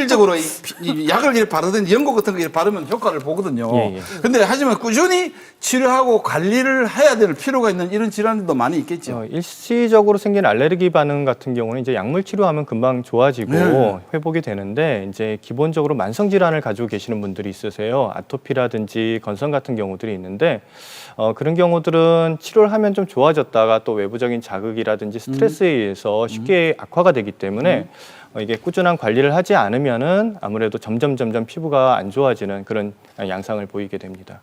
실질적으로 이 약을 이렇게 바르든지 연고 같은 거 이렇게 바르면 효과를 보거든요. 근데 하지만 꾸준히 치료하고 관리를 해야 될 필요가 있는 이런 질환들도 많이 있겠죠. 일시적으로 생긴 알레르기 반응 같은 경우는 이제 약물 치료하면 금방 좋아지고 회복이 되는데 이제 기본적으로 만성 질환을 가지고 계시는 분들이 있으세요. 아토피라든지 건선 같은 경우들이 있는데 그런 경우들은 치료를 하면 좀 좋아졌다가 또 외부적인 자극이라든지 스트레스에 의해서 쉽게 악화가 되기 때문에 이게 꾸준한 관리를 하지 않으면은 아무래도 점점 피부가 안 좋아지는 그런 양상을 보이게 됩니다.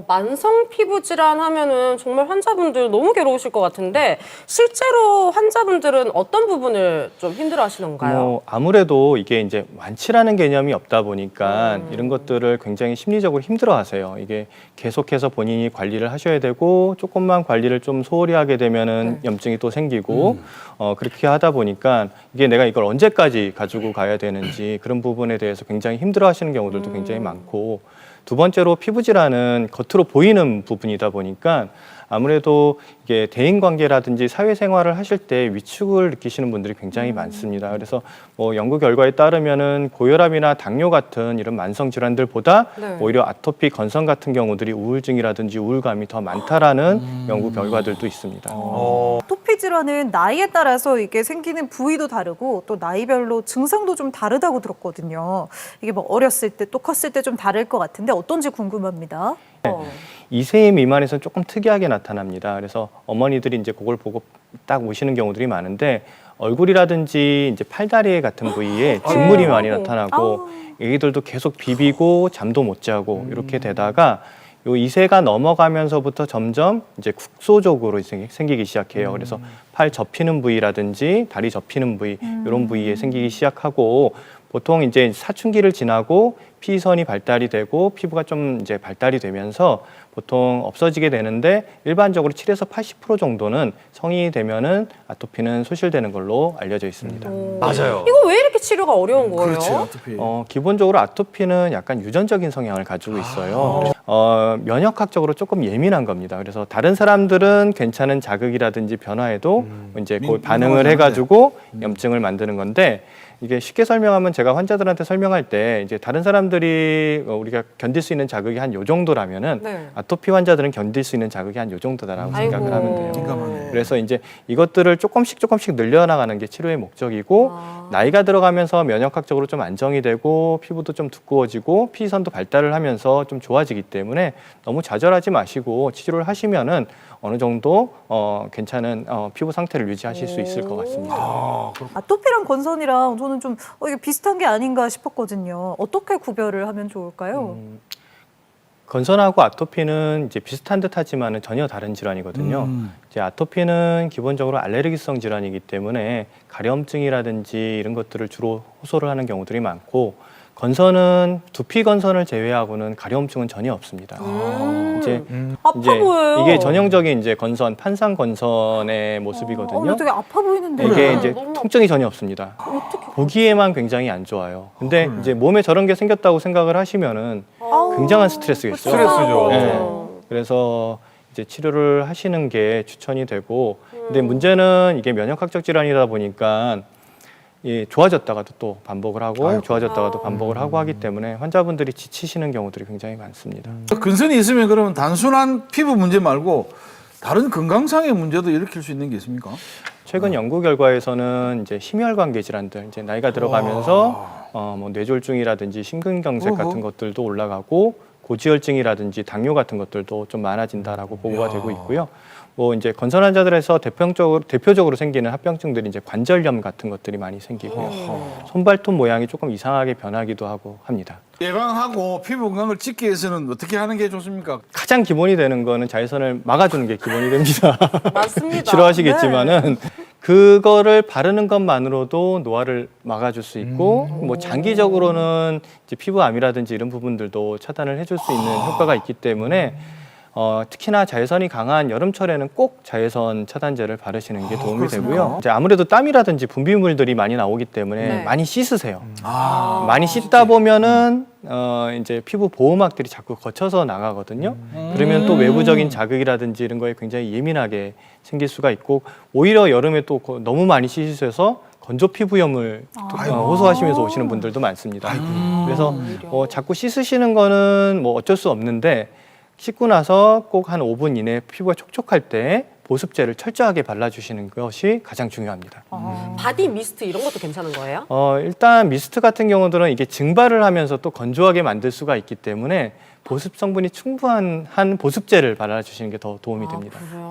만성 피부 질환 하면은 정말 환자분들 너무 괴로우실 것 같은데 실제로 환자분들은 어떤 부분을 좀 힘들어 하시는가요? 아무래도 이게 이제 완치라는 개념이 없다 보니까 이런 것들을 굉장히 심리적으로 힘들어 하세요. 이게 계속해서 본인이 관리를 하셔야 되고 조금만 관리를 좀 소홀히 하게 되면은 염증이 또 생기고 그렇게 하다 보니까 이게 내가 이걸 언제까지 가지고 가야 되는지 그런 부분에 대해서 굉장히 힘들어 하시는 경우들도 굉장히 많고 두 번째로 피부 질환은 겉으로 보이는 부분이다 보니까 아무래도 이게 대인관계라든지 사회생활을 하실 때 위축을 느끼시는 분들이 굉장히 많습니다. 그래서 연구 결과에 따르면은 고혈압이나 당뇨 같은 이런 만성 질환들보다 오히려 아토피, 건선 같은 경우들이 우울증이라든지 우울감이 더 많다라는 연구 결과들도 있습니다. 아토피 질환은 나이에 따라서 이게 생기는 부위도 다르고 또 나이별로 증상도 좀 다르다고 들었거든요. 이게 뭐 어렸을 때 또 컸을 때 좀 다를 것 같은데 어떤지 궁금합니다. 2세 미만에서는 조금 특이하게 나타납니다. 그래서 어머니들이 이제 그걸 보고 딱 오시는 경우들이 많은데 얼굴이라든지 이제 팔다리 같은 부위에 진물이 많이 나타나고 애기들도 계속 비비고 잠도 못 자고 이렇게 되다가 요 2세가 넘어가면서부터 점점 이제 국소적으로 생기기 시작해요. 그래서 팔 접히는 부위라든지 다리 접히는 부위 이런 부위에 생기기 시작하고 보통 이제 사춘기를 지나고 피선이 발달이 되고 피부가 좀 이제 발달이 되면서 보통 없어지게 되는데 일반적으로 7에서 80% 정도는 성인이 되면은 아토피는 소실되는 걸로 알려져 있습니다. 맞아요. 이거 왜 이렇게 치료가 어려운 거예요? 그렇죠. 아토피. 기본적으로 아토피는 약간 유전적인 성향을 가지고 있어요. 면역학적으로 조금 예민한 겁니다. 그래서 다른 사람들은 괜찮은 자극이라든지 변화에도 이제 그 반응을 해가지고 염증을 만드는 건데 이게 쉽게 설명하면 제가 환자들한테 설명할 때 이제 다른 사람들이 우리가 견딜 수 있는 자극이 한 요 정도라면은 아토피 환자들은 견딜 수 있는 자극이 한 요 정도다라고 생각을 하면 돼요. 그래서 이제 이것들을 조금씩 늘려나가는 게 치료의 목적이고 나이가 들어가면서 면역학적으로 좀 안정이 되고 피부도 좀 두꺼워지고 피선도 발달을 하면서 좀 좋아지기 때문에 너무 좌절하지 마시고 치료를 하시면은 어느 정도 괜찮은 피부 상태를 유지하실 수 있을 것 같습니다. 아토피랑 건선이랑 저는 좀 이게 비슷한 게 아닌가 싶었거든요. 어떻게 구별을 하면 좋을까요? 건선하고 아토피는 이제 비슷한 듯하지만은 전혀 다른 질환이거든요. 이제 아토피는 기본적으로 알레르기성 질환이기 때문에 가려움증이라든지 이런 것들을 주로 호소를 하는 경우들이 많고 건선은 두피 건선을 제외하고는 가려움증은 전혀 없습니다. 아파 보여요. 이게 전형적인 이제 건선, 판상 건선의 모습이거든요. 근데 되게 아파 보이는데. 이게 이제 통증이 전혀 없습니다. 보기에만 굉장히 안 좋아요. 근데 이제 몸에 저런 게 생겼다고 생각을 하시면은 굉장한 스트레스겠어요. 스트레스죠. 네. 그래서 이제 치료를 하시는 게 추천이 되고, 근데 문제는 이게 면역학적 질환이다 보니까 좋아졌다가도 또 반복을 하고 좋아졌다가도 반복을 하고 하기 때문에 환자분들이 지치시는 경우들이 굉장히 많습니다. 근선이 있으면 그러면 단순한 피부 문제 말고 다른 건강상의 문제도 일으킬 수 있는 게 있습니까? 최근 연구 결과에서는 이제 심혈관계 질환들, 이제 나이가 들어가면서 뭐 뇌졸중이라든지 심근경색 같은 것들도 올라가고 고지혈증이라든지 당뇨 같은 것들도 좀 많아진다라고 보고가 되고 있고요. 뭐 이제 건선 환자들에서 대표적으로 생기는 합병증들이 이제 관절염 같은 것들이 많이 생기고요. 손발톱 모양이 조금 이상하게 변하기도 하고 합니다. 예방하고 피부 건강을 지키기 위해서는 어떻게 하는 게 좋습니까? 가장 기본이 되는 거는 자외선을 막아주는 게 기본이 됩니다. 맞습니다. 싫어하시겠지만은 그거를 바르는 것만으로도 노화를 막아줄 수 있고 뭐 장기적으로는 이제 피부암이라든지 이런 부분들도 차단을 해줄 수 있는 효과가 있기 때문에 특히나 자외선이 강한 여름철에는 꼭 자외선 차단제를 바르시는 게 도움이 되고요. 이제 아무래도 땀이라든지 분비물들이 많이 나오기 때문에 많이 씻으세요. 많이 씻다 보면은 이제 피부 보호막들이 자꾸 거쳐서 나가거든요. 그러면 또 외부적인 자극이라든지 이런 거에 굉장히 예민하게 생길 수가 있고 오히려 여름에 또 너무 많이 씻으셔서 건조 피부염을 호소하시면서 오시는 분들도 많습니다. 그래서 자꾸 씻으시는 거는 뭐 어쩔 수 없는데 씻고 나서 꼭 한 5분 이내에 피부가 촉촉할 때 보습제를 철저하게 발라주시는 것이 가장 중요합니다. 바디 미스트 이런 것도 괜찮은 거예요? 일단 미스트 같은 경우들은 이게 증발을 하면서 또 건조하게 만들 수가 있기 때문에 보습 성분이 충분한 보습제를 발라주시는 게 더 도움이 됩니다. 그래요?